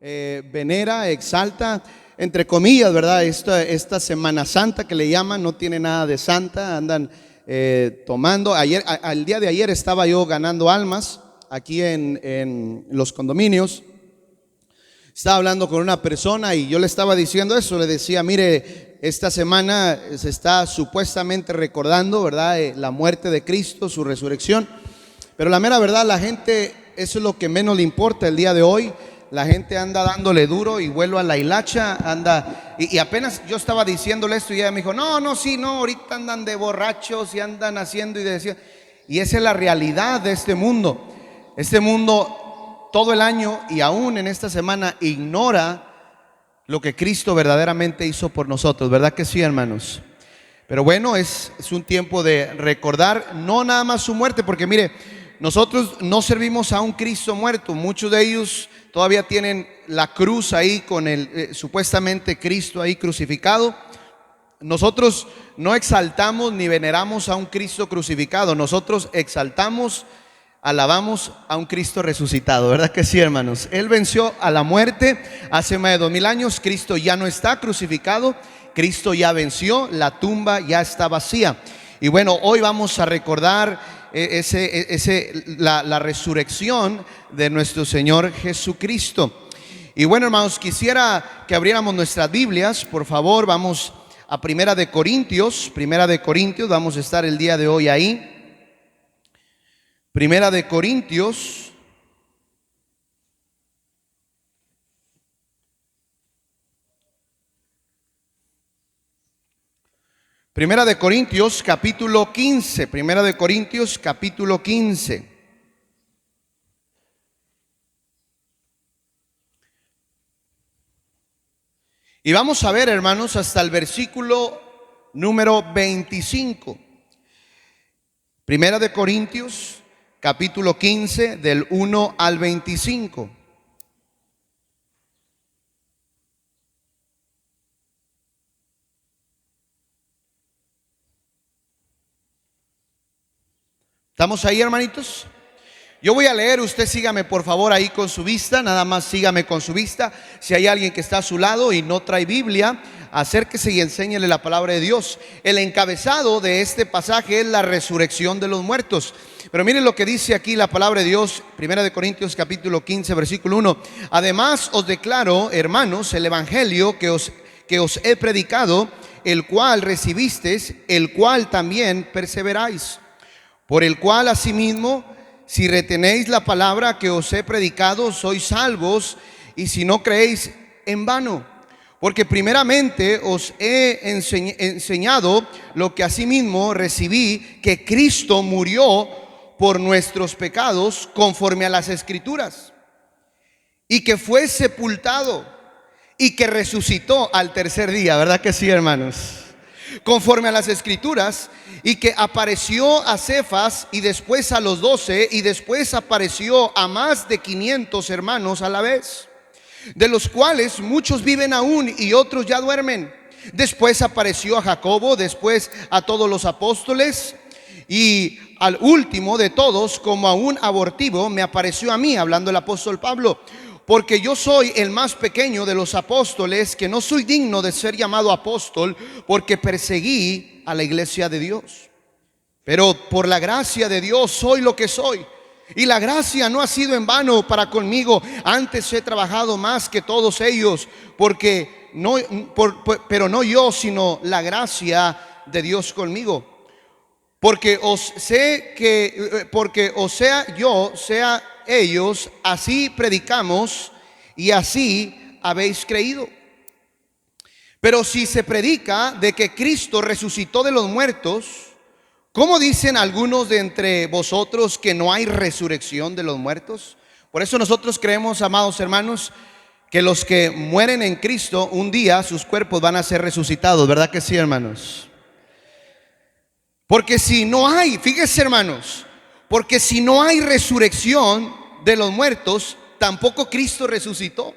venera, exalta, entre comillas, ¿verdad? Esta Semana Santa que le llaman, no tiene nada de santa, andan tomando. Al día de ayer estaba yo ganando almas aquí en los condominios. Estaba hablando con una persona y yo le estaba diciendo eso, le decía, mire, esta semana se está supuestamente recordando, ¿verdad? La muerte de Cristo, su resurrección, pero la mera verdad, la gente, eso es lo que menos le importa el día de hoy. La gente anda dándole duro y vuelo a la hilacha, anda, y apenas yo estaba diciéndole esto y ella me dijo, no, ahorita andan de borrachos y andan haciendo y diciendo, y esa es la realidad de este mundo. Este mundo todo el año y aún en esta semana ignora lo que Cristo verdaderamente hizo por nosotros, ¿verdad que sí, hermanos? Pero bueno, es un tiempo de recordar no nada más su muerte, porque mire, nosotros no servimos a un Cristo muerto. Muchos de ellos todavía tienen la cruz ahí con el supuestamente Cristo ahí crucificado. Nosotros no exaltamos ni veneramos a un Cristo crucificado. Nosotros exaltamos, alabamos a un Cristo resucitado, ¿verdad que sí, hermanos? Él venció a la muerte hace más de 2000 años. Cristo ya no está crucificado, Cristo ya venció, la tumba ya está vacía. Y bueno, hoy vamos a recordar la resurrección de nuestro Señor Jesucristo. Y bueno, hermanos, quisiera que abriéramos nuestras Biblias, por favor. Vamos a Primera de Corintios, vamos a estar el día de hoy ahí. Primera de Corintios, capítulo 15. Primera de Corintios, capítulo 15. Y vamos a ver, hermanos, hasta el versículo número 25. Primera de Corintios, capítulo 15, del 1 al 25. ¿Estamos ahí, hermanitos? Yo voy a leer, usted sígame por favor ahí con su vista, nada más sígame con su vista. Si hay alguien que está a su lado y no trae Biblia, acérquese y enséñele la palabra de Dios. El encabezado de este pasaje es la resurrección de los muertos. Pero miren lo que dice aquí la palabra de Dios, Primera de Corintios capítulo 15, versículo 1. Además os declaro, hermanos, el evangelio que os he predicado, el cual recibisteis, el cual también perseveráis, por el cual asimismo, si retenéis la palabra que os he predicado, sois salvos, y si no creéis, en vano. Porque primeramente os he enseñado lo que asimismo recibí, que Cristo murió por nuestros pecados conforme a las Escrituras, y que fue sepultado, y que resucitó al tercer día, ¿verdad que sí, hermanos? Conforme a las Escrituras, y que apareció a Cefas y después a los 12, y después apareció a más de 500 hermanos a la vez, de los cuales muchos viven aún y otros ya duermen. Después apareció a Jacobo, después a todos los apóstoles, y al último de todos, como a un abortivo, me apareció a mí, hablando el apóstol Pablo, porque yo soy el más pequeño de los apóstoles, que no soy digno de ser llamado apóstol, porque perseguí a la iglesia de Dios. Pero por la gracia de Dios soy lo que soy, y la gracia no ha sido en vano para conmigo. Antes he trabajado más que todos ellos, pero no yo, sino la gracia de Dios conmigo. Porque o sea yo, sea ellos, así predicamos y así habéis creído. Pero si se predica de que Cristo resucitó de los muertos, ¿cómo dicen algunos de entre vosotros que no hay resurrección de los muertos? Por eso nosotros creemos, amados hermanos, que los que mueren en Cristo, un día sus cuerpos van a ser resucitados, ¿verdad que sí, hermanos? Porque si no hay, fíjense, hermanos, porque si no hay resurrección de los muertos, tampoco Cristo resucitó.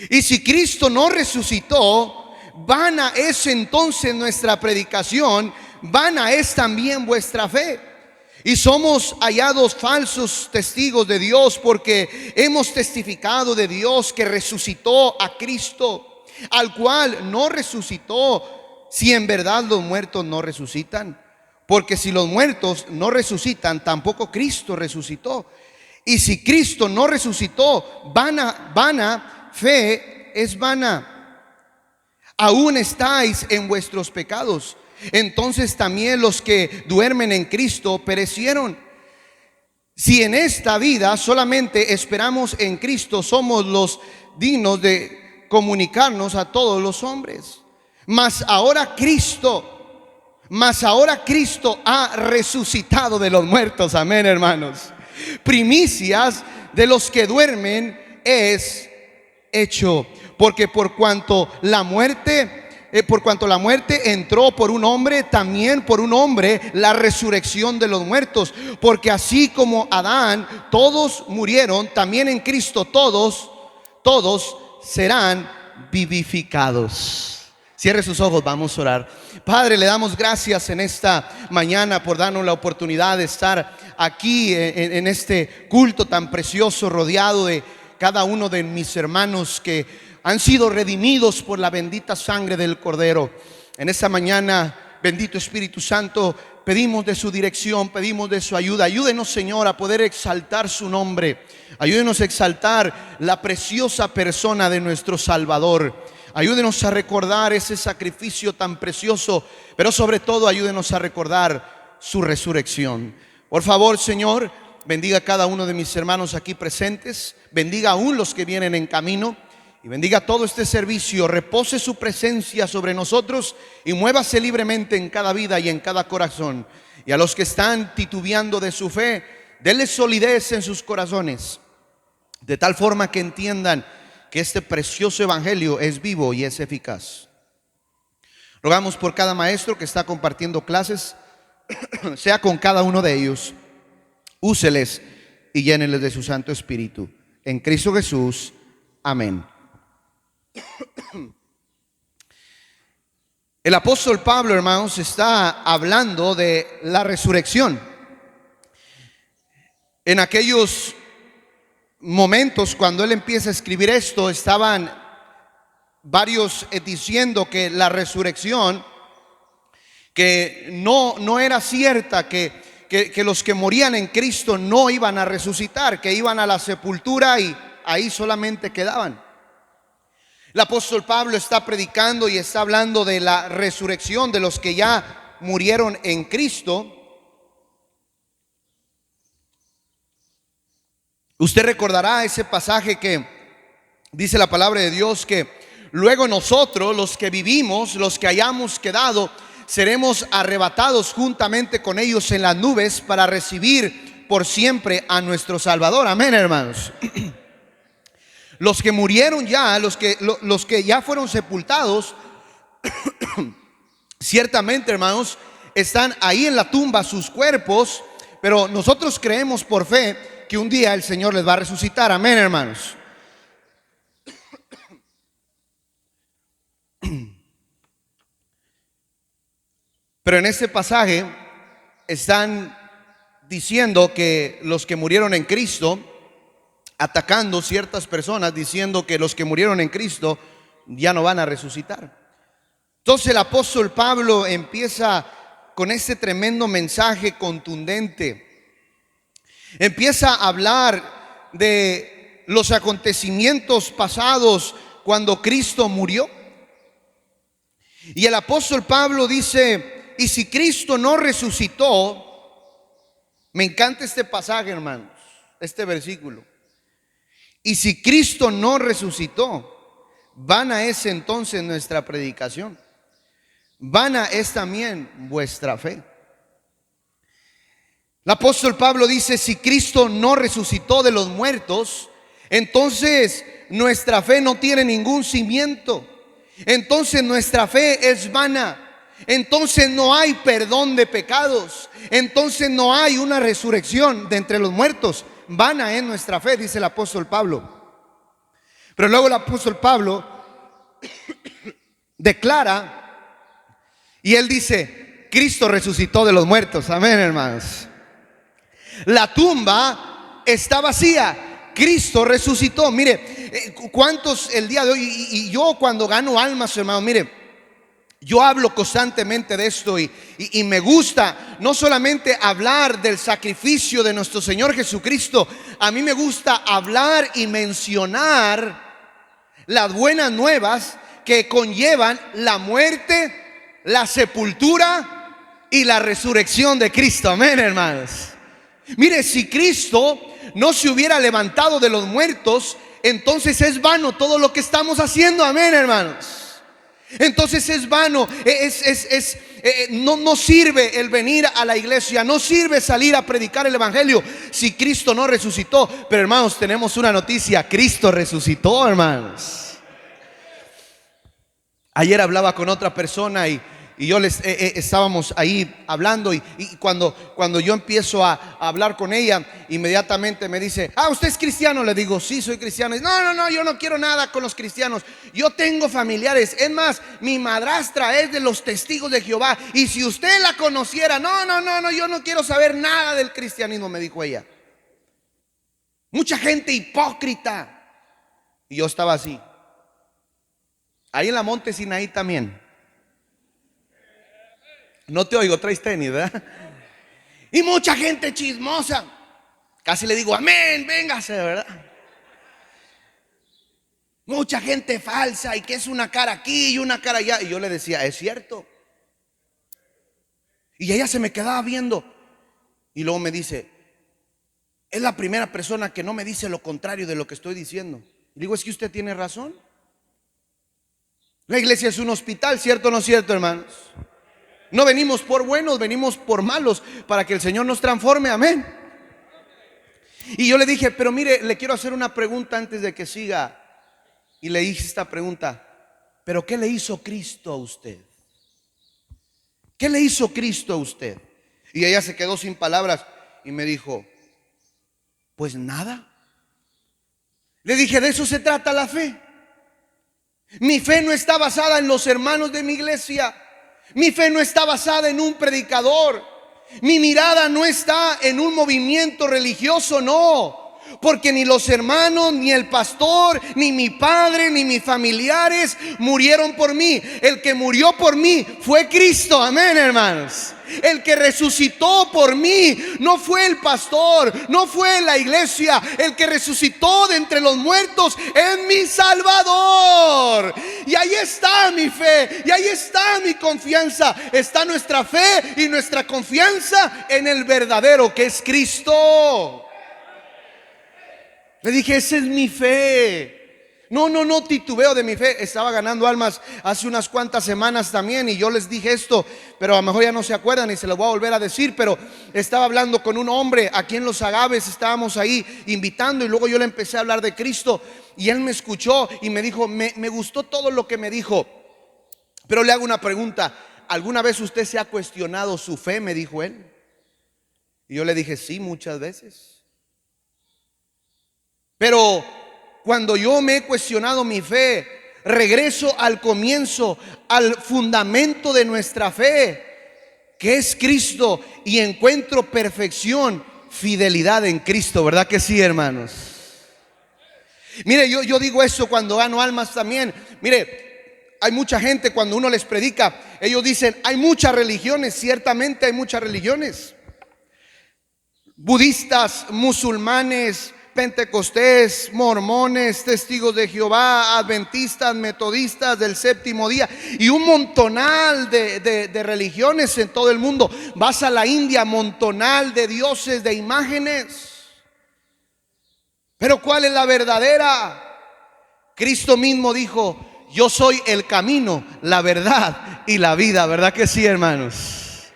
Y si Cristo no resucitó, vana es entonces nuestra predicación, vana es también vuestra fe. Y somos hallados falsos testigos de Dios porque hemos testificado de Dios que resucitó a Cristo, al cual no resucitó, si en verdad los muertos no resucitan. Porque si los muertos no resucitan, tampoco Cristo resucitó. Y si Cristo no resucitó, vana fe es vana. Aún estáis en vuestros pecados. Entonces también los que duermen en Cristo perecieron. Si en esta vida solamente esperamos en Cristo, somos los dignos de comunicarnos a todos los hombres. Mas ahora Cristo ha resucitado de los muertos. Amén, hermanos. Primicias de los que duermen es hecho. Porque por cuanto la muerte entró por un hombre, también por un hombre la resurrección de los muertos. Porque así como Adán todos murieron, también en Cristo todos serán vivificados. Cierre sus ojos, vamos a orar. Padre, le damos gracias en esta mañana por darnos la oportunidad de estar aquí en este culto tan precioso, rodeado de cada uno de mis hermanos que han sido redimidos por la bendita sangre del Cordero. En esta mañana, bendito Espíritu Santo, pedimos de su dirección, pedimos de su ayuda. Ayúdenos, Señor, a poder exaltar su nombre. Ayúdenos a exaltar la preciosa persona de nuestro Salvador. Ayúdenos a recordar ese sacrificio tan precioso, pero sobre todo ayúdenos a recordar su resurrección. Por favor, Señor, bendiga a cada uno de mis hermanos aquí presentes. Bendiga aún los que vienen en camino. Y bendiga todo este servicio, repose su presencia sobre nosotros y muévase libremente en cada vida y en cada corazón. Y a los que están titubeando de su fe, denle solidez en sus corazones, de tal forma que entiendan que este precioso evangelio es vivo y es eficaz. Rogamos por cada maestro que está compartiendo clases, sea con cada uno de ellos, úseles y llénenles de su Santo Espíritu. En Cristo Jesús, amén. El apóstol Pablo, hermanos, está hablando de la resurrección. En aquellos momentos cuando él empieza a escribir esto, estaban varios diciendo que la resurrección, que no era cierta, que los que morían en Cristo no iban a resucitar, que iban a la sepultura y ahí solamente quedaban. El apóstol Pablo está predicando y está hablando de la resurrección de los que ya murieron en Cristo. Usted recordará ese pasaje que dice la palabra de Dios, que luego nosotros, los que vivimos, los que hayamos quedado, seremos arrebatados juntamente con ellos en las nubes para recibir por siempre a nuestro Salvador. Amén, hermanos. Los que murieron ya, los que ya fueron sepultados, ciertamente, hermanos, están ahí en la tumba sus cuerpos, pero nosotros creemos por fe que un día el Señor les va a resucitar. Amén, hermanos. Pero en este pasaje están diciendo que los que murieron en Cristo, atacando ciertas personas, diciendo que los que murieron en Cristo ya no van a resucitar. Entonces el apóstol Pablo empieza con este tremendo mensaje contundente. Empieza a hablar de los acontecimientos pasados cuando Cristo murió. Y el apóstol Pablo dice: y si Cristo no resucitó, me encanta este pasaje, hermanos, este versículo. Y si Cristo no resucitó, vana es entonces nuestra predicación, vana es también vuestra fe. El apóstol Pablo dice: si Cristo no resucitó de los muertos, entonces nuestra fe no tiene ningún cimiento. Entonces nuestra fe es vana. Entonces no hay perdón de pecados. Entonces no hay una resurrección de entre los muertos. Vana es nuestra fe, dice el apóstol Pablo. Pero luego el apóstol Pablo declara y él dice: Cristo resucitó de los muertos. Amén, hermanos. La tumba está vacía. Cristo resucitó. Mire, ¿cuántos el día de hoy? Y yo cuando gano almas, hermano, mire, yo hablo constantemente de esto y me gusta no solamente hablar del sacrificio de nuestro Señor Jesucristo. A mí me gusta hablar y mencionar las buenas nuevas que conllevan la muerte, la sepultura y la resurrección de Cristo. Amén, hermanos. Mire, si Cristo no se hubiera levantado de los muertos, entonces es vano todo lo que estamos haciendo. Amén, hermanos. Entonces es vano, no sirve el venir a la iglesia, no sirve salir a predicar el evangelio si Cristo no resucitó. Pero hermanos, tenemos una noticia: Cristo resucitó, hermanos. Ayer hablaba con otra persona y yo estábamos ahí hablando y cuando yo empiezo a hablar con ella, inmediatamente me dice: ¿usted es cristiano? Le digo: sí, soy cristiano. Y, no, yo no quiero nada con los cristianos. Yo tengo familiares, es más, mi madrastra es de los Testigos de Jehová, y si usted la conociera, no, yo no quiero saber nada del cristianismo, me dijo ella. Mucha gente hipócrita. Y yo estaba así. Ahí en la Monte Sinaí también. No te oigo, traes tenis, ¿verdad? Y mucha gente chismosa. Casi le digo: amén, véngase, ¿verdad? Mucha gente falsa y que es una cara aquí y una cara allá. Y yo le decía: es cierto. Y ella se me quedaba viendo. Y luego me dice: es la primera persona que no me dice lo contrario de lo que estoy diciendo. Y digo: es que usted tiene razón. La iglesia es un hospital, ¿cierto o no cierto, hermanos? No venimos por buenos, venimos por malos, para que el Señor nos transforme. Amén. Y yo le dije: pero mire, le quiero hacer una pregunta antes de que siga. Y le hice esta pregunta: ¿pero qué le hizo Cristo a usted? ¿Qué le hizo Cristo a usted? Y ella se quedó sin palabras y me dijo: pues nada. Le dije: de eso se trata la fe. Mi fe no está basada en los hermanos de mi iglesia. Mi fe no está basada en un predicador. Mi mirada no está en un movimiento religioso, no. Porque ni los hermanos, ni el pastor, ni mi padre, ni mis familiares murieron por mí. El que murió por mí fue Cristo. Amén, hermanos. El que resucitó por mí no fue el pastor, no fue la iglesia. El que resucitó de entre los muertos es mi Salvador. Y ahí está mi fe, y ahí está mi confianza. Está nuestra fe y nuestra confianza en el verdadero, que es Cristo. Le dije: esa es mi fe. No titubeo de mi fe. Estaba ganando almas hace unas cuantas semanas también, y yo les dije esto, pero a lo mejor ya no se acuerdan y se lo voy a volver a decir. Pero estaba hablando con un hombre aquí en Los Agaves, estábamos ahí invitando, y luego yo le empecé a hablar de Cristo, y él me escuchó y me dijo: me gustó todo lo que me dijo, pero le hago una pregunta: ¿alguna vez usted se ha cuestionado su fe?, me dijo él. Y yo le dije: sí, muchas veces. Pero cuando yo me he cuestionado mi fe, regreso al comienzo, al fundamento de nuestra fe, que es Cristo, y encuentro perfección, fidelidad en Cristo. ¿Verdad que sí, hermanos? Mire, yo digo eso cuando gano almas también. Mire, hay mucha gente, cuando uno les predica, ellos dicen: hay muchas religiones. Ciertamente hay muchas religiones. Budistas, musulmanes, pentecostés, mormones, testigos de Jehová, adventistas, metodistas del séptimo día, y un montonal de religiones en todo el mundo. Vas a la India, montonal de dioses, de imágenes. Pero ¿cuál es la verdadera? Cristo mismo dijo: yo soy el camino, la verdad y la vida. ¿Verdad que sí, hermanos?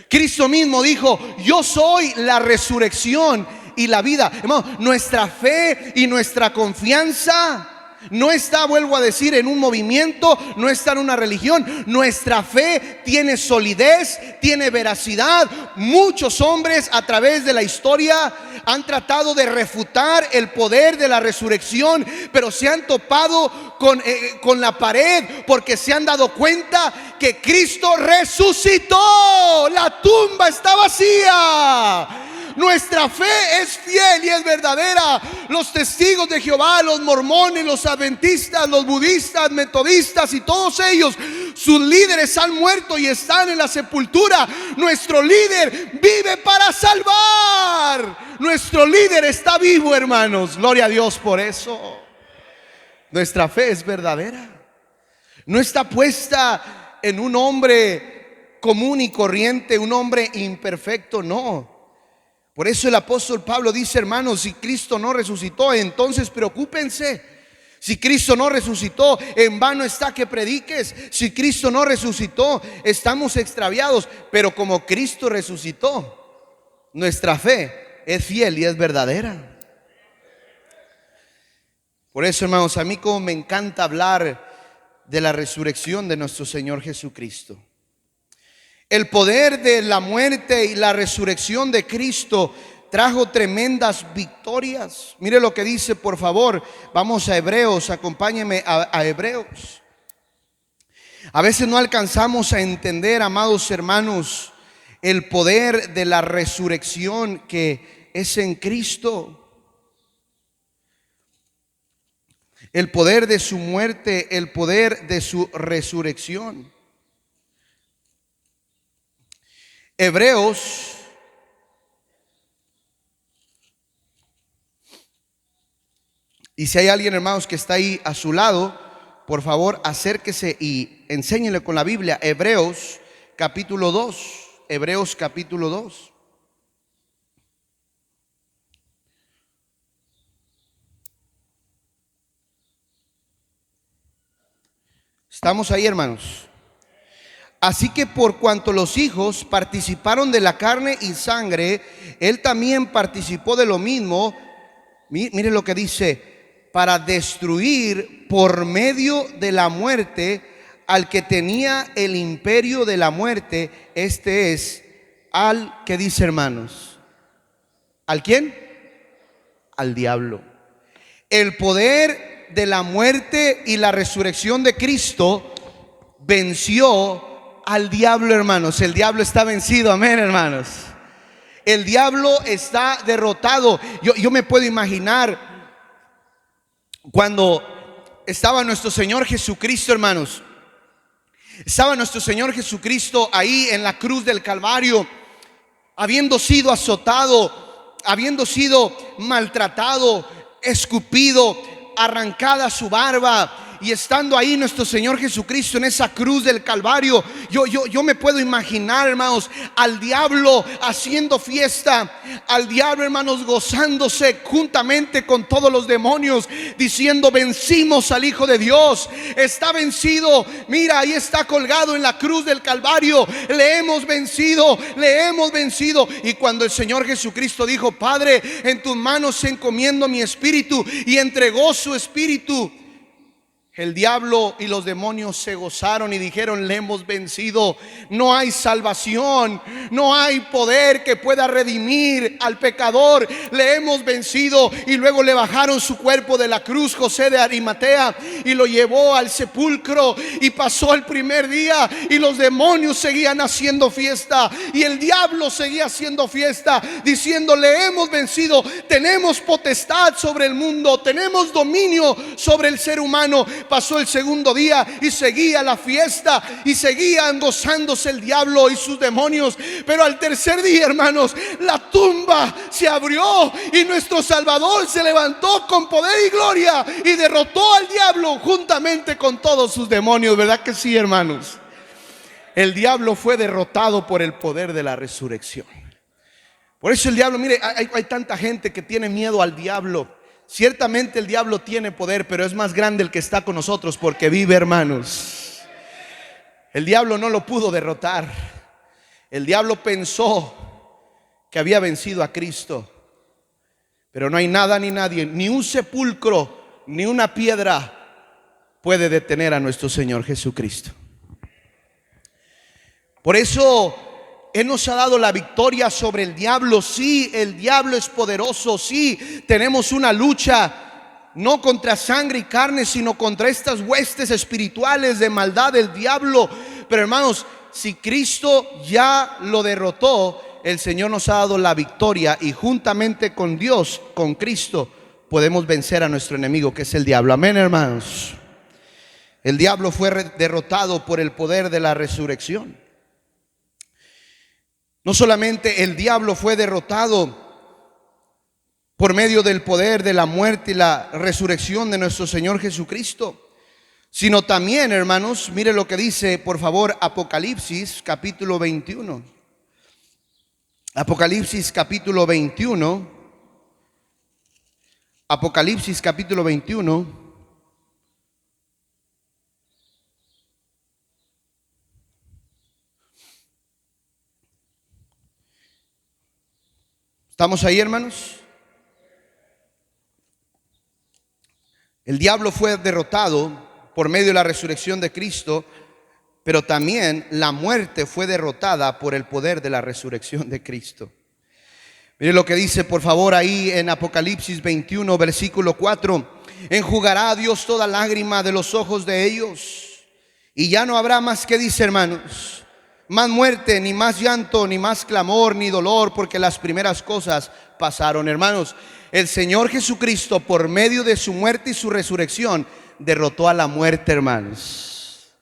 Cristo mismo dijo: yo soy la resurrección y la vida. Hermano, nuestra fe y nuestra confianza no está, vuelvo a decir, en un movimiento, no está en una religión. Nuestra fe tiene solidez, tiene veracidad. Muchos hombres a través de la historia han tratado de refutar el poder de la resurrección, pero se han topado con la pared, porque se han dado cuenta que Cristo resucitó. La tumba está vacía. Nuestra fe es fiel y es verdadera. Los testigos de Jehová, los mormones, los adventistas, los budistas, metodistas y todos ellos, sus líderes han muerto y están en la sepultura. Nuestro líder vive para salvar. Nuestro líder está vivo, hermanos. Gloria a Dios por eso. Nuestra fe es verdadera. No está puesta en un hombre común y corriente, un hombre imperfecto, no. Por eso el apóstol Pablo dice, hermanos, si Cristo no resucitó, entonces preocúpense. Si Cristo no resucitó, en vano está que prediques. Si Cristo no resucitó, estamos extraviados. Pero como Cristo resucitó, nuestra fe es fiel y es verdadera. Por eso, hermanos, a mí como me encanta hablar de la resurrección de nuestro Señor Jesucristo. El poder de la muerte y la resurrección de Cristo trajo tremendas victorias. Mire lo que dice, por favor. Vamos a Hebreos, acompáñeme a Hebreos. A veces no alcanzamos a entender, amados hermanos, el poder de la resurrección que es en Cristo. El poder de su muerte, el poder de su resurrección. Hebreos y si hay alguien, hermanos, que está ahí a su lado, por favor acérquese y enséñele con la Biblia. Hebreos capítulo 2. Hebreos capítulo 2. Estamos ahí, hermanos. Así que por cuanto los hijos participaron de la carne y sangre, él también participó de lo mismo. Mire lo que dice: para destruir por medio de la muerte al que tenía el imperio de la muerte. Este es al que dice, hermanos, ¿al quién? Al diablo. El poder de la muerte y la resurrección de Cristo venció al diablo, hermanos. El diablo está vencido, amén, hermanos. El diablo está derrotado. Yo me puedo imaginar cuando estaba nuestro Señor Jesucristo, hermanos. Estaba nuestro Señor Jesucristo ahí en la cruz del Calvario, habiendo sido azotado, habiendo sido maltratado, escupido, arrancada su barba. Y estando ahí nuestro Señor Jesucristo en esa cruz del Calvario, yo me puedo imaginar, hermanos, al diablo haciendo fiesta, al diablo, hermanos, gozándose juntamente con todos los demonios, diciendo: vencimos al Hijo de Dios, está vencido. Mira, ahí está colgado en la cruz del Calvario, le hemos vencido, le hemos vencido. Y cuando el Señor Jesucristo dijo: Padre, en tus manos encomiendo mi espíritu, y entregó su espíritu, el diablo y los demonios se gozaron y dijeron: le hemos vencido. No hay salvación, no hay poder que pueda redimir al pecador. Le hemos vencido. Y luego le bajaron su cuerpo de la cruz José de Arimatea y lo llevó al sepulcro. Y pasó el primer día y los demonios seguían haciendo fiesta y el diablo seguía haciendo fiesta, diciendo: le hemos vencido, tenemos potestad sobre el mundo, tenemos dominio sobre el ser humano. Pasó el segundo día y seguía la fiesta y seguían gozándose el diablo y sus demonios. Pero al tercer día, hermanos, la tumba se abrió y nuestro Salvador se levantó con poder y gloria y derrotó al diablo juntamente con todos sus demonios. ¿Verdad que sí, hermanos? El diablo fue derrotado por el poder de la resurrección. Por eso el diablo, mire, hay tanta gente que tiene miedo al diablo. Ciertamente el diablo tiene poder, pero es más grande el que está con nosotros porque vive, hermanos. El diablo no lo pudo derrotar. El diablo pensó que había vencido a Cristo, pero no hay nada ni nadie, ni un sepulcro, ni una piedra puede detener a nuestro Señor Jesucristo. Por eso Él nos ha dado la victoria sobre el diablo. Sí, el diablo es poderoso. Sí, tenemos una lucha no contra sangre y carne, sino contra estas huestes espirituales de maldad del diablo. Pero hermanos, si Cristo ya lo derrotó, el Señor nos ha dado la victoria y juntamente con Dios, con Cristo, podemos vencer a nuestro enemigo, que es el diablo. Amén, hermanos. El diablo fue derrotado por el poder de la resurrección. No solamente el diablo fue derrotado por medio del poder de la muerte y la resurrección de nuestro Señor Jesucristo, sino también, hermanos, mire lo que dice, por favor, Apocalipsis capítulo 21. Apocalipsis capítulo 21. Apocalipsis capítulo 21. ¿Estamos ahí, hermanos? El diablo fue derrotado por medio de la resurrección de Cristo, pero también la muerte fue derrotada por el poder de la resurrección de Cristo. Mire lo que dice, por favor, ahí en Apocalipsis 21, versículo 4. Enjugará a Dios toda lágrima de los ojos de ellos, y ya no habrá más, que dice, hermanos, más muerte, ni más llanto, ni más clamor, ni dolor, porque las primeras cosas pasaron. Hermanos, el Señor Jesucristo, por medio de su muerte y su resurrección, derrotó a la muerte, hermanos.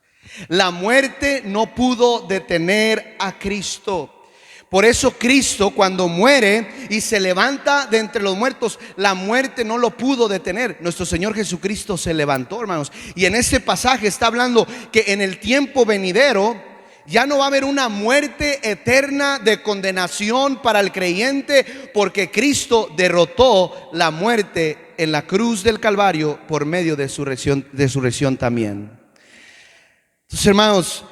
La muerte no pudo detener a Cristo. Por eso Cristo, cuando muere y se levanta de entre los muertos, la muerte no lo pudo detener. Nuestro Señor Jesucristo se levantó, hermanos. Y en este pasaje está hablando que en el tiempo venidero ya no va a haber una muerte eterna de condenación para el creyente, porque Cristo derrotó la muerte en la cruz del Calvario por medio de su resurrección también. Entonces, hermanos,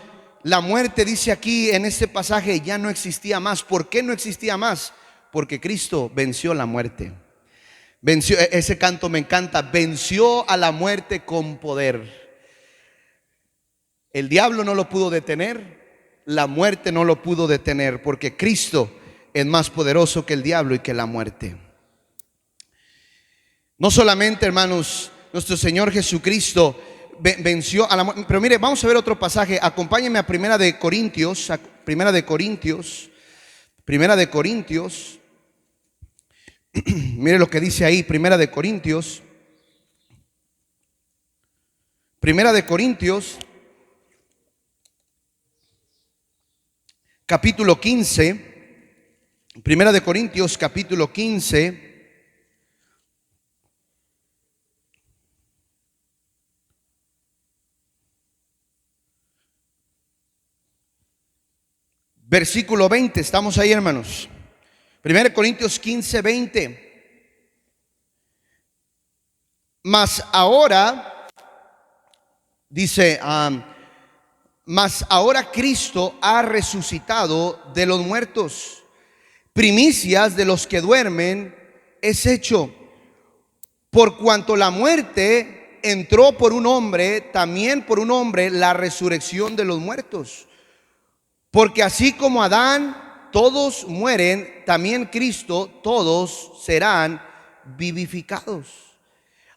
la muerte, dice aquí en este pasaje, ya no existía más. ¿Por qué no existía más? Porque Cristo venció la muerte. Venció, ese canto me encanta, venció a la muerte con poder. El diablo no lo pudo detener, la muerte no lo pudo detener, porque Cristo es más poderoso que el diablo y que la muerte. No solamente, hermanos, nuestro Señor Jesucristo venció a la muerte, pero mire, vamos a ver otro pasaje. Acompáñenme a Primera de Corintios. Mire lo que dice ahí, Primera de Corintios capítulo 15. Primera de Corintios capítulo 15. Versículo 20, estamos ahí, hermanos. 1 Corintios 15, 20. Mas ahora, dice, mas ahora Cristo ha resucitado de los muertos, primicias de los que duermen es hecho. Por cuanto la muerte entró por un hombre, también por un hombre la resurrección de los muertos. Porque así como Adán todos mueren, también Cristo todos serán vivificados.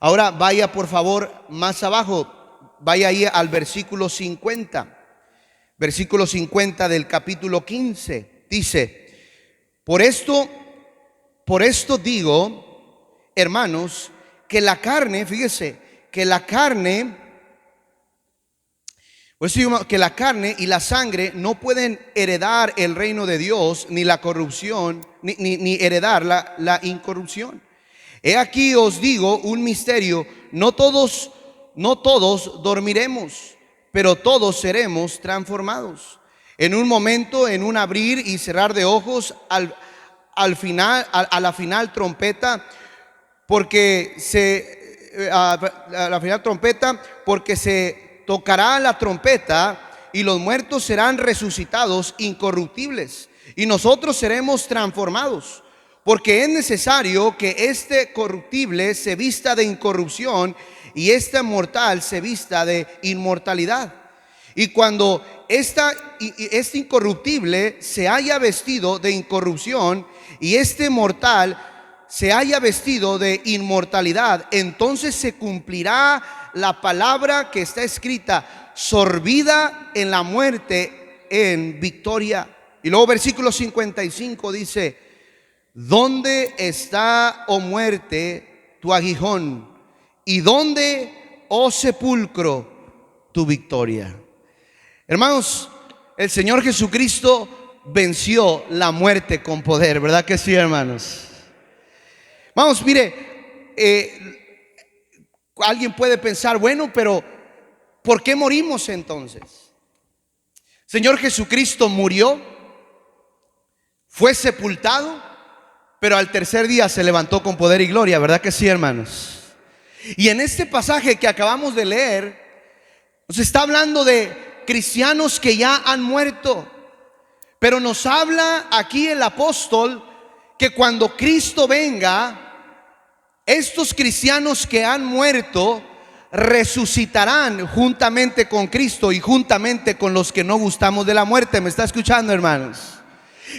Ahora vaya por favor más abajo, vaya ahí al versículo 50. Versículo 50 del capítulo 15. Dice, por esto digo, hermanos, que la carne, fíjese, que la carne y la sangre no pueden heredar el reino de Dios, ni la corrupción, ni heredar la incorrupción. He aquí os digo un misterio: no todos dormiremos, pero todos seremos transformados. En un momento, en un abrir y cerrar de ojos, a la final trompeta, porque se tocará la trompeta y los muertos serán resucitados incorruptibles y nosotros seremos transformados, porque es necesario que este corruptible se vista de incorrupción y este mortal se vista de inmortalidad. Y cuando este incorruptible se haya vestido de incorrupción y este mortal se haya vestido de inmortalidad, entonces se cumplirá la palabra que está escrita: sorbida en la muerte, en victoria. Y luego versículo 55 dice: ¿dónde está, oh muerte, tu aguijón? ¿Y dónde, oh sepulcro, tu victoria? Hermanos, el Señor Jesucristo venció la muerte con poder, ¿verdad que sí, hermanos? Vamos, mire, alguien puede pensar, bueno, pero ¿por qué morimos entonces? Señor Jesucristo murió, fue sepultado, pero al tercer día se levantó con poder y gloria, ¿verdad que sí, hermanos? Y en este pasaje que acabamos de leer, nos está hablando de cristianos que ya han muerto, pero nos habla aquí el apóstol que cuando Cristo venga, estos cristianos que han muerto resucitarán juntamente con Cristo y juntamente con los que no gustamos de la muerte. ¿Me está escuchando, hermanos?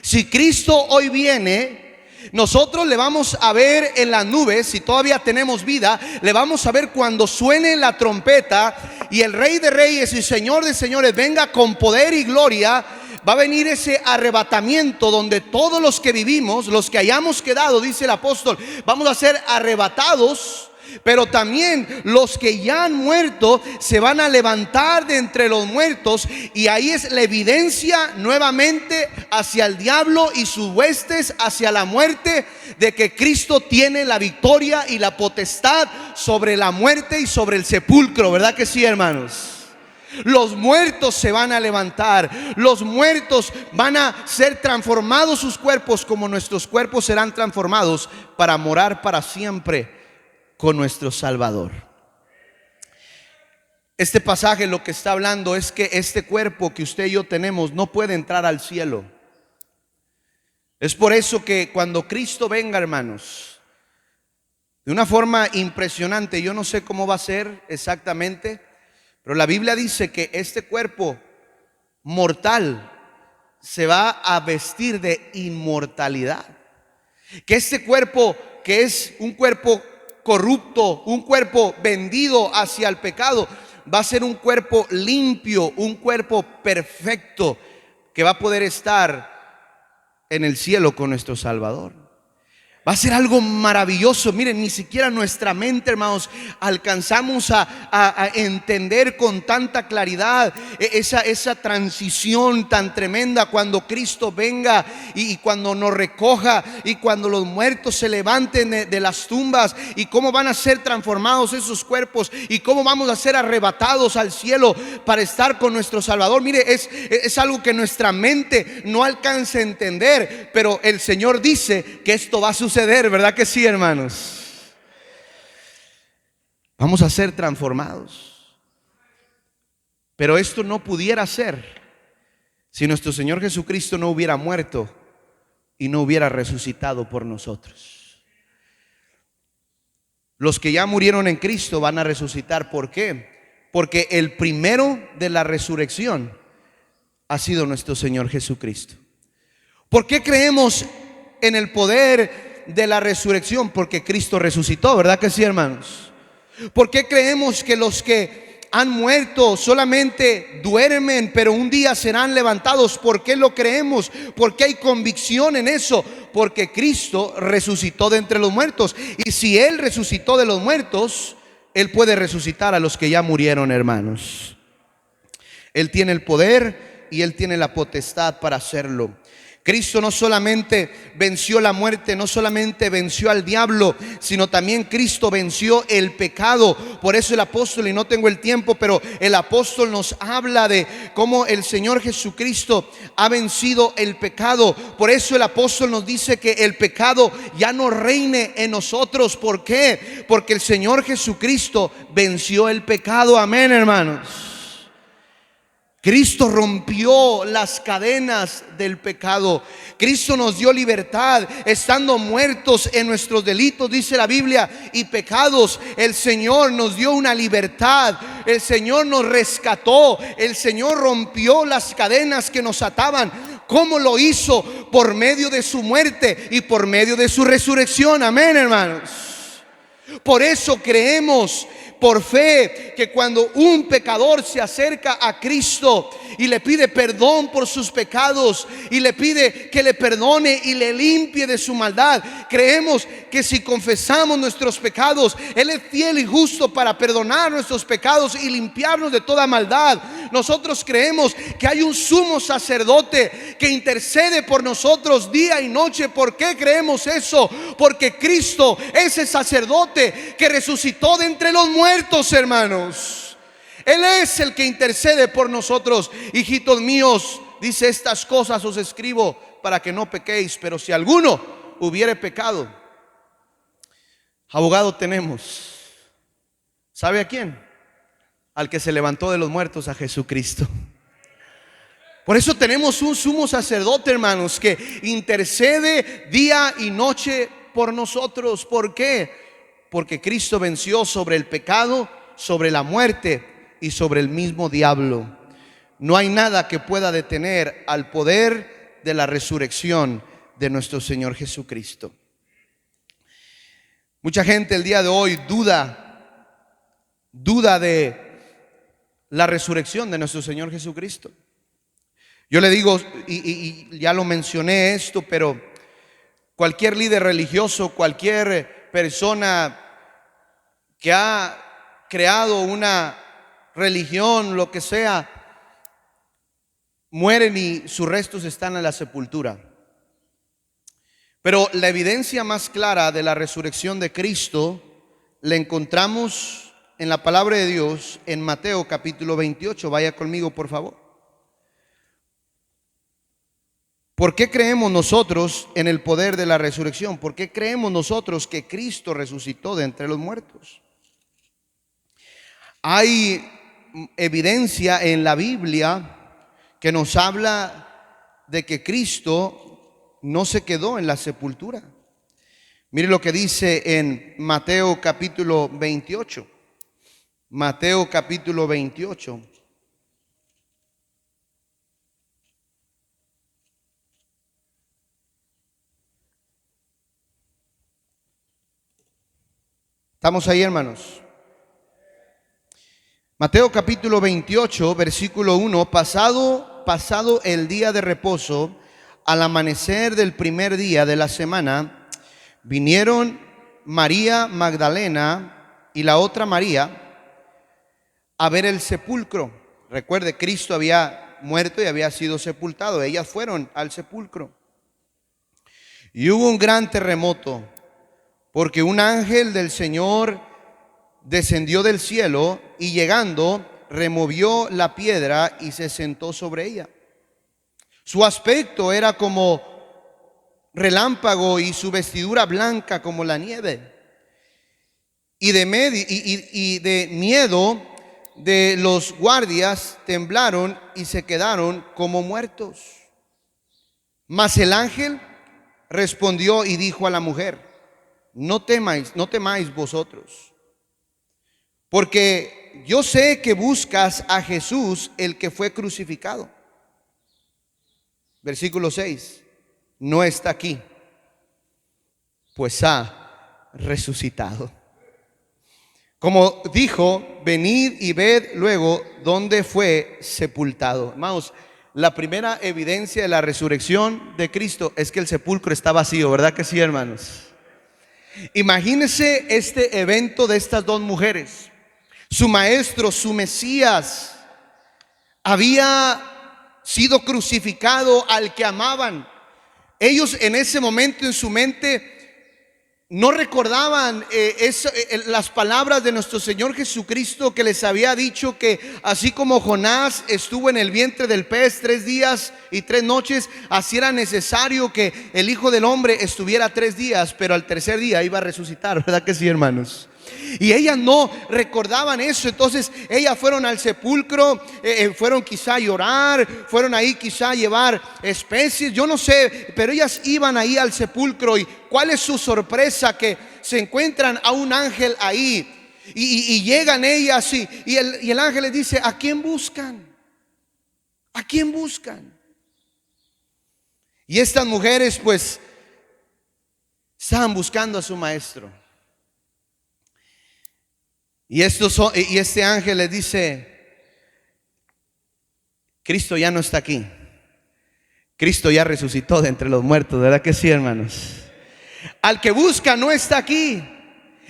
Si Cristo hoy viene, nosotros le vamos a ver en las nubes. Si todavía tenemos vida, le vamos a ver cuando suene la trompeta y el Rey de Reyes y Señor de Señores venga con poder y gloria. Va a venir ese arrebatamiento donde todos los que vivimos, los que hayamos quedado, dice el apóstol, vamos a ser arrebatados. Pero también los que ya han muerto se van a levantar de entre los muertos. Y ahí es la evidencia nuevamente hacia el diablo y sus huestes, hacia la muerte, de que Cristo tiene la victoria y la potestad sobre la muerte y sobre el sepulcro. ¿Verdad que sí, hermanos? Los muertos se van a levantar, los muertos van a ser transformados sus cuerpos, como nuestros cuerpos serán transformados para morar para siempre con nuestro Salvador. Este pasaje lo que está hablando es que este cuerpo que usted y yo tenemos no puede entrar al cielo. Es por eso que cuando Cristo venga, hermanos, de una forma impresionante, yo no sé cómo va a ser exactamente, pero la Biblia dice que este cuerpo mortal se va a vestir de inmortalidad. Que este cuerpo, que es un cuerpo corrupto, un cuerpo vendido hacia el pecado, va a ser un cuerpo limpio, un cuerpo perfecto, que va a poder estar en el cielo con nuestro Salvador. Va a ser algo maravilloso. Miren, ni siquiera nuestra mente, hermanos, alcanzamos a entender con tanta claridad esa transición tan tremenda cuando Cristo venga y cuando nos recoja y cuando los muertos se levanten de las tumbas, y cómo van a ser transformados esos cuerpos y cómo vamos a ser arrebatados al cielo para estar con nuestro Salvador. Mire, es algo que nuestra mente no alcanza a entender, pero el Señor dice que esto va a suceder. ¿Verdad que sí, hermanos? Vamos a ser transformados. Pero esto no pudiera ser si nuestro Señor Jesucristo no hubiera muerto y no hubiera resucitado por nosotros. Los que ya murieron en Cristo van a resucitar. ¿Por qué? Porque el primero de la resurrección ha sido nuestro Señor Jesucristo. ¿Por qué creemos en el poder de la resurrección? Porque Cristo resucitó, ¿verdad que sí, hermanos? ¿Por qué creemos que los que han muerto solamente duermen, pero un día serán levantados? ¿Por qué lo creemos? ¿Por qué hay convicción en eso? Porque Cristo resucitó de entre los muertos. Y si Él resucitó de los muertos, Él puede resucitar a los que ya murieron, hermanos. Él tiene el poder y Él tiene la potestad para hacerlo. Cristo no solamente venció la muerte, no solamente venció al diablo, sino también Cristo venció el pecado. Por eso el apóstol, y no tengo el tiempo, pero el apóstol nos habla de cómo el Señor Jesucristo ha vencido el pecado. Por eso el apóstol nos dice que el pecado ya no reine en nosotros. ¿Por qué? Porque el Señor Jesucristo venció el pecado. Amén, hermanos. Cristo rompió las cadenas del pecado. Cristo nos dio libertad estando muertos en nuestros delitos, dice la Biblia, y pecados. El Señor nos dio una libertad. El Señor nos rescató. El Señor rompió las cadenas que nos ataban. ¿Cómo lo hizo? Por medio de su muerte y por medio de su resurrección. Amén, hermanos. Por eso creemos por fe, que cuando un pecador se acerca a Cristo y le pide perdón por sus pecados y le pide que le perdone y le limpie de su maldad, creemos que si confesamos nuestros pecados, Él es fiel y justo para perdonar nuestros pecados y limpiarnos de toda maldad. Nosotros creemos que hay un sumo sacerdote que intercede por nosotros día y noche. ¿Por qué creemos eso? Porque Cristo, ese sacerdote que resucitó de entre los muertos, hermanos, Él es el que intercede por nosotros. Hijitos míos, dice: estas cosas os escribo para que no pequéis. Pero si alguno hubiere pecado, abogado tenemos. ¿Sabe a quién? Al que se levantó de los muertos, a Jesucristo. Por eso tenemos un sumo sacerdote, hermanos, que intercede día y noche por nosotros. ¿Por qué? Porque Cristo venció sobre el pecado, sobre la muerte y sobre el mismo diablo. No hay nada que pueda detener al poder de la resurrección de nuestro Señor Jesucristo. Mucha gente el día de hoy duda de la resurrección de nuestro Señor Jesucristo. Yo le digo, y ya lo mencioné esto, pero cualquier líder religioso, cualquier persona que ha creado una religión, lo que sea, mueren y sus restos están en la sepultura. Pero la evidencia más clara de la resurrección de Cristo la encontramos en la palabra de Dios en Mateo capítulo 28. Vaya conmigo, por favor. ¿Por qué creemos nosotros en el poder de la resurrección? ¿Por qué creemos nosotros que Cristo resucitó de entre los muertos? Hay evidencia en la Biblia que nos habla de que Cristo no se quedó en la sepultura. Mire lo que dice en Mateo capítulo 28. Mateo capítulo 28. ¿Estamos ahí, hermanos? Mateo capítulo 28, versículo 1. Pasado el día de reposo, al amanecer del primer día de la semana, vinieron María Magdalena y la otra María a ver el sepulcro. Recuerde, Cristo había muerto y había sido sepultado. Ellas fueron al sepulcro. Y hubo un gran terremoto, porque un ángel del Señor descendió del cielo y llegando removió la piedra y se sentó sobre ella. Su aspecto era como relámpago y su vestidura blanca como la nieve. Y de miedo de los guardias temblaron y se quedaron como muertos. Mas el ángel respondió y dijo a la mujer: no temáis vosotros, porque yo sé que buscas a Jesús, el que fue crucificado. Versículo 6. No está aquí, pues ha resucitado. Como dijo, venid y ved luego dónde fue sepultado. Hermanos, la primera evidencia de la resurrección de Cristo es que el sepulcro está vacío, ¿verdad que sí, hermanos? Imagínense este evento de estas dos mujeres. Su maestro, su Mesías, había sido crucificado, al que amaban. Ellos en ese momento en su mente no recordaban las palabras de nuestro Señor Jesucristo, que les había dicho que así como Jonás estuvo en el vientre del pez 3 días y 3 noches, así era necesario que el Hijo del Hombre estuviera 3 días, pero al tercer día iba a resucitar, ¿verdad que sí, hermanos? Y ellas no recordaban eso. Entonces ellas fueron al sepulcro, fueron quizá a llorar, fueron ahí quizá a llevar especies, yo no sé, pero ellas iban ahí al sepulcro. Y ¿cuál es su sorpresa? Que se encuentran a un ángel ahí y llegan ellas y el ángel les dice: ¿a quién buscan? ¿A quién buscan? Y estas mujeres pues estaban buscando a su maestro. Y este ángel les dice: Cristo ya no está aquí. Cristo ya resucitó de entre los muertos, ¿verdad que sí, hermanos? Al que busca no está aquí.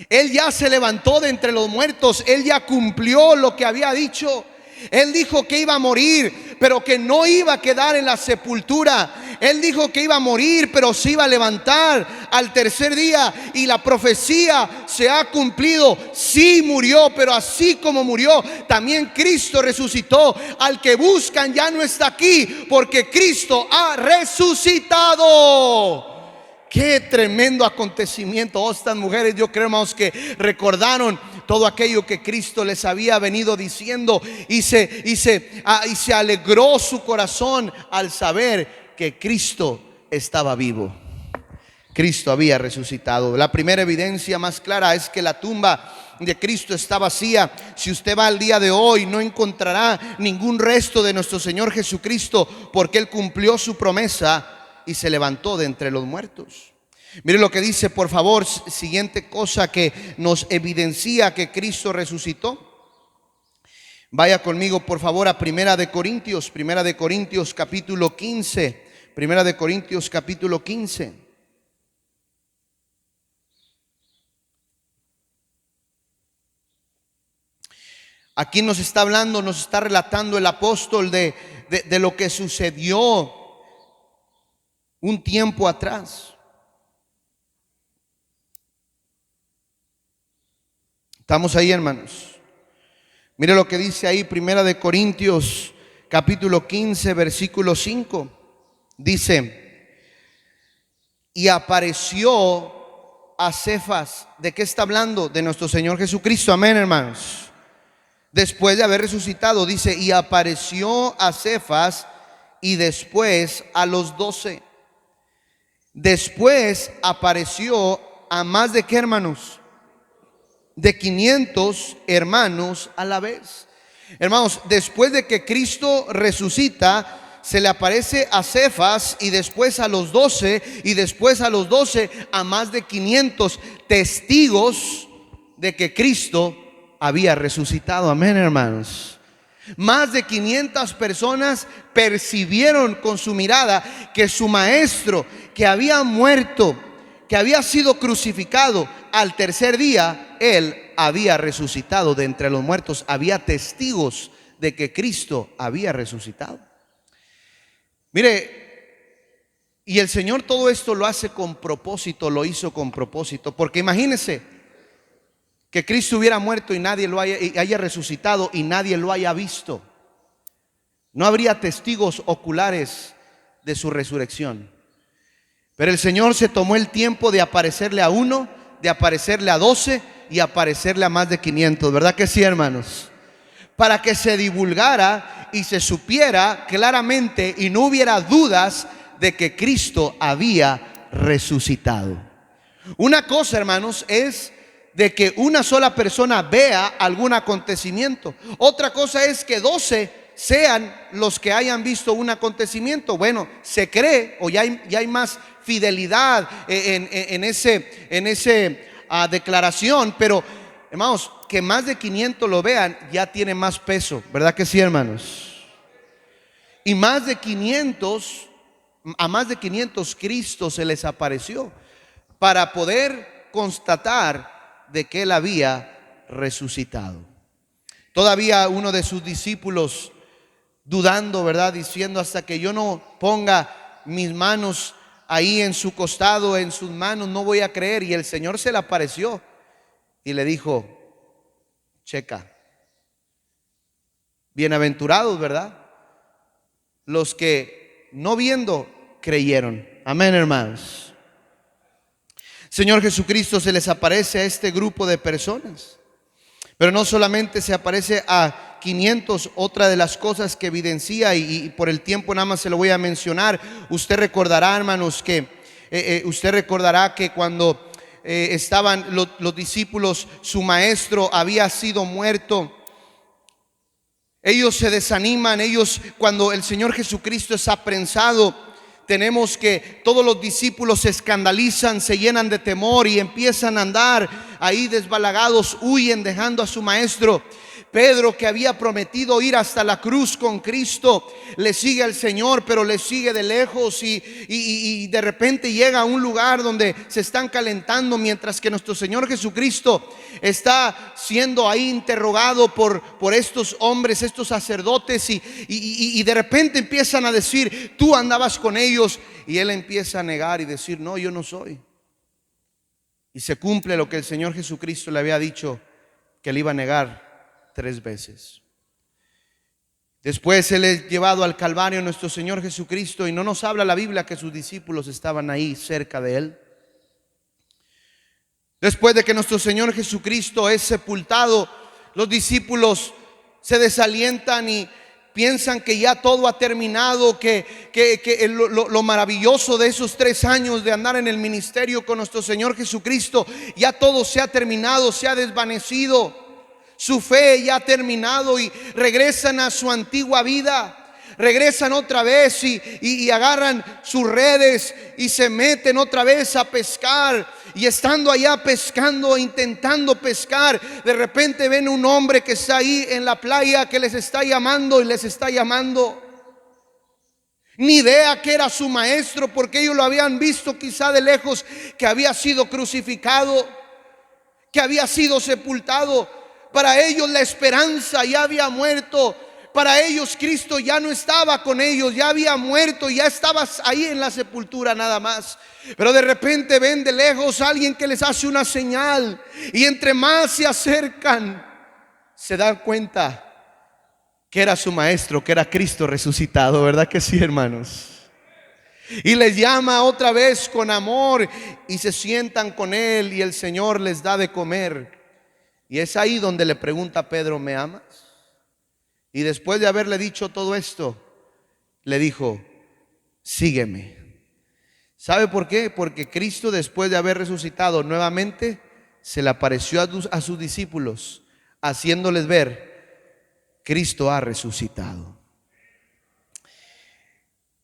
Él ya se levantó de entre los muertos. Él ya cumplió lo que había dicho. Él dijo que iba a morir, pero que no iba a quedar en la sepultura. Él dijo que iba a morir, pero se iba a levantar al tercer día. Y la profecía se ha cumplido. Sí murió, pero así como murió, también Cristo resucitó. Al que buscan ya no está aquí, porque Cristo ha resucitado. Qué tremendo acontecimiento. Oh, estas mujeres, yo creo, hermanos, que recordaron todo aquello que Cristo les había venido diciendo, y se alegró su corazón al saber que Cristo estaba vivo. Cristo había resucitado. La primera evidencia más clara es que la tumba de Cristo está vacía. Si usted va al día de hoy, no encontrará ningún resto de nuestro Señor Jesucristo, porque Él cumplió su promesa y se levantó de entre los muertos. Mire lo que dice, por favor, siguiente cosa que nos evidencia que Cristo resucitó. Vaya conmigo, por favor, a Primera de Corintios capítulo 15. Primera de Corintios capítulo 15. Aquí nos está hablando, nos está relatando el apóstol de lo que sucedió un tiempo atrás. Estamos ahí, hermanos. Mire lo que dice ahí, Primera de Corintios capítulo 15 versículo 5. Dice: y apareció a Cefas. ¿De qué está hablando? De nuestro Señor Jesucristo. Amén, hermanos. Después de haber resucitado, dice: y apareció a Cefas y después a los 12. Después apareció a más de, ¿qué, hermanos? De 500 hermanos a la vez. Hermanos, después de que Cristo resucita, se le aparece a Cefas, y después a los 12, y después a los 12 a más de 500 testigos de que Cristo había resucitado. Amén, hermanos. Más de 500 personas percibieron con su mirada que su maestro, que había muerto, que había sido crucificado, al tercer día Él había resucitado de entre los muertos. Había testigos de que Cristo había resucitado. Mire, y el Señor todo esto lo hace con propósito, lo hizo con propósito, porque imagínense que Cristo hubiera muerto y nadie lo haya resucitado y nadie lo haya visto. No habría testigos oculares de su resurrección. Pero el Señor se tomó el tiempo de aparecerle a uno, de aparecerle a 12 y aparecerle a más de 500. ¿Verdad que sí, hermanos? Para que se divulgara y se supiera claramente y no hubiera dudas de que Cristo había resucitado. Una cosa, hermanos, es de que una sola persona vea algún acontecimiento. Otra cosa es que 12 sean los que hayan visto un acontecimiento. Bueno, se cree, o ya hay más fidelidad en ese declaración, pero hermanos, que más de 500 lo vean ya tiene más peso. ¿Verdad que sí, hermanos? Y a más de 500 Cristo se les apareció para poder constatar de que Él había resucitado. Todavía uno de sus discípulos dudando, ¿verdad? Diciendo: hasta que yo no ponga mis manos ahí en su costado, en sus manos, no voy a creer. Y el Señor se le apareció y le dijo: checa, bienaventurados, ¿verdad?, los que no viendo creyeron. Amén, hermanos. Señor Jesucristo se les aparece a este grupo de personas, pero no solamente se aparece a 500. Otra de las cosas que evidencia, y por el tiempo nada más se lo voy a mencionar, usted recordará, hermanos, que cuando estaban los discípulos, su maestro había sido muerto. Ellos se desaniman, cuando el Señor Jesucristo es aprensado, tenemos que todos los discípulos se escandalizan, se llenan de temor y empiezan a andar ahí desbalagados, huyen dejando a su maestro. Pedro, que había prometido ir hasta la cruz con Cristo, le sigue al Señor, pero le sigue de lejos y de repente llega a un lugar donde se están calentando, mientras que nuestro Señor Jesucristo está siendo ahí interrogado por estos hombres, estos sacerdotes, y de repente empiezan a decir: tú andabas con ellos, y él empieza a negar y decir: no, yo no soy. Y se cumple lo que el Señor Jesucristo le había dicho, que le iba a negar 3 veces. Después él es llevado al Calvario, nuestro Señor Jesucristo, y no nos habla la Biblia que sus discípulos estaban ahí cerca de él. Después de que nuestro Señor Jesucristo es sepultado, los discípulos se desalientan y piensan que ya todo ha terminado, que lo maravilloso de esos 3 años de andar en el ministerio con nuestro Señor Jesucristo, ya todo se ha terminado, se ha desvanecido. Su fe ya ha terminado y regresan a su antigua vida. Regresan otra vez y agarran sus redes y se meten otra vez a pescar. Y estando allá pescando, intentando pescar, de repente ven un hombre que está ahí en la playa, que les está llamando y les está llamando. Ni idea que era su maestro, porque ellos lo habían visto quizá de lejos, que había sido crucificado, que había sido sepultado. Para ellos la esperanza ya había muerto. Para ellos Cristo ya no estaba con ellos, ya había muerto, ya estaba ahí en la sepultura nada más. Pero de repente ven de lejos a alguien que les hace una señal, y entre más se acercan, se dan cuenta que era su maestro, que era Cristo resucitado. ¿Verdad que sí, hermanos? Y les llama otra vez con amor y se sientan con él, y el Señor les da de comer. Y es ahí donde le pregunta a Pedro: ¿me amas? Y después de haberle dicho todo esto, le dijo: sígueme. ¿Sabe por qué? Porque Cristo, después de haber resucitado nuevamente, se le apareció a sus discípulos, haciéndoles ver: Cristo ha resucitado.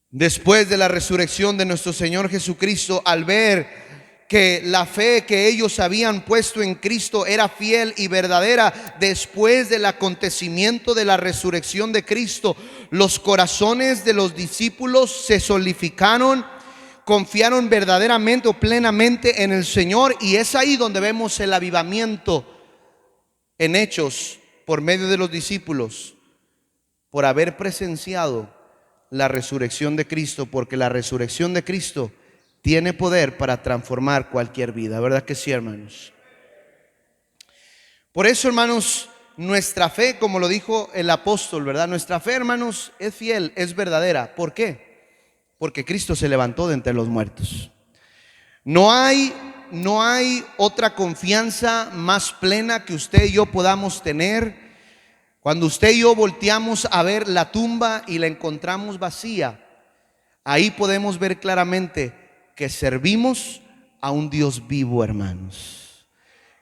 Después de la resurrección de nuestro Señor Jesucristo, al ver que la fe que ellos habían puesto en Cristo era fiel y verdadera, después del acontecimiento de la resurrección de Cristo, los corazones de los discípulos se solidificaron, confiaron verdaderamente o plenamente en el Señor. Y es ahí donde vemos el avivamiento en Hechos por medio de los discípulos, por haber presenciado la resurrección de Cristo, porque la resurrección de Cristo tiene poder para transformar cualquier vida. ¿Verdad que sí, hermanos? Por eso, hermanos, nuestra fe, como lo dijo el apóstol, ¿verdad? Nuestra fe, hermanos, es fiel, es verdadera. ¿Por qué? Porque Cristo se levantó de entre los muertos. No hay otra confianza más plena que usted y yo podamos tener. Cuando usted y yo volteamos a ver la tumba y la encontramos vacía, ahí podemos ver claramente que servimos a un Dios vivo, hermanos.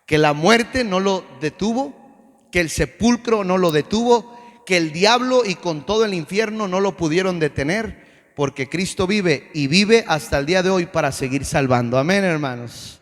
Que la muerte no lo detuvo, que el sepulcro no lo detuvo, que el diablo y con todo el infierno no lo pudieron detener, porque Cristo vive y vive hasta el día de hoy para seguir salvando. Amén, hermanos.